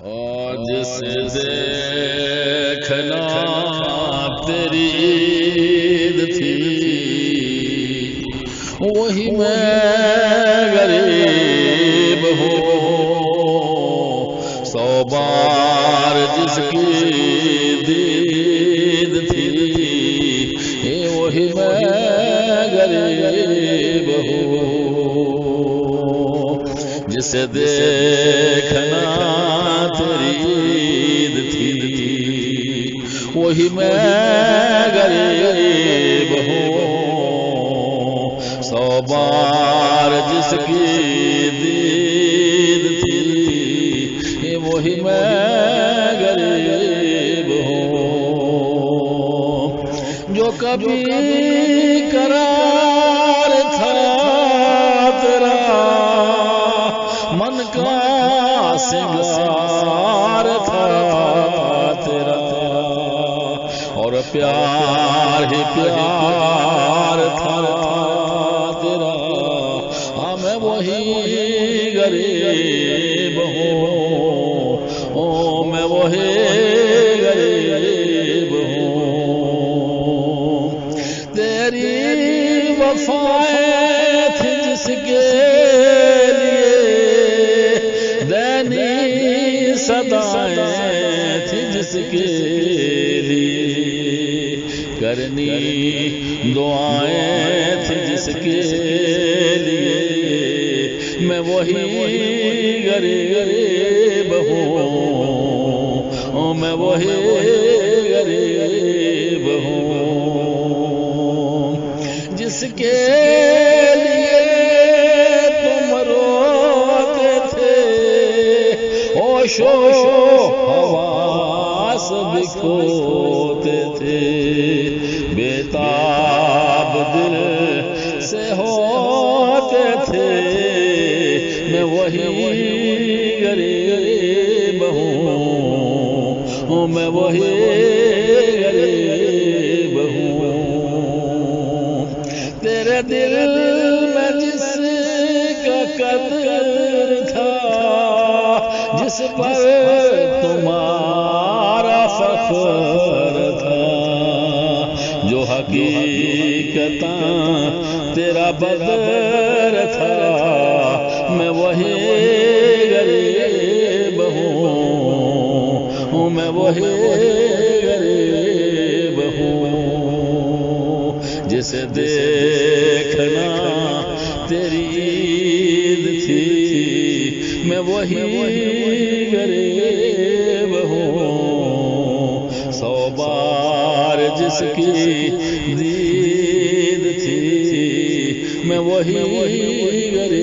اور جس دیکھنا تیری عید تھی وہی میں غریب ہوں، 100 بار جس کی دید تھی وہی میں غریب ہوں، جسے دیکھنا تیری عید تھی وہی میں غریب ہوں، 100 بار جس کی دید تھی وہی میں غریب ہوں، جو کبھی قرار تھا تیرا من کا سنگار تھا تیرا، اور پیار ہی پیار تھا تیرا، ہاں میں وہی غریب ہوں، میں وہی غریب ہوں، تیری وفائیں تھی جس کے لیے دینی صدائیں تھی جس کے لیے کرنی دعائیں تھی جس کے لیے میں وہی غریب ہوں، میں وہی غریب ہوں، جس کے لیے تم روتے تھے ہوش و حواس بھی کھوتے تھے، بےتاب دل سے ہوتے تھے، میں وہی غریب ہوں، میں وہی غریب ہوں، تیرے دل میں جس کا قدر تھا جس پر تمہارا فخر تھا، جو حقیقتاً تیرا بدر تھا، میں وہی غریب ہوں، میں وہی غریب ہوں، جسے دیکھنا تیری عید تھی میں وہی غریب ہوں، 100 بار جس کی دید تھی میں وہی غریب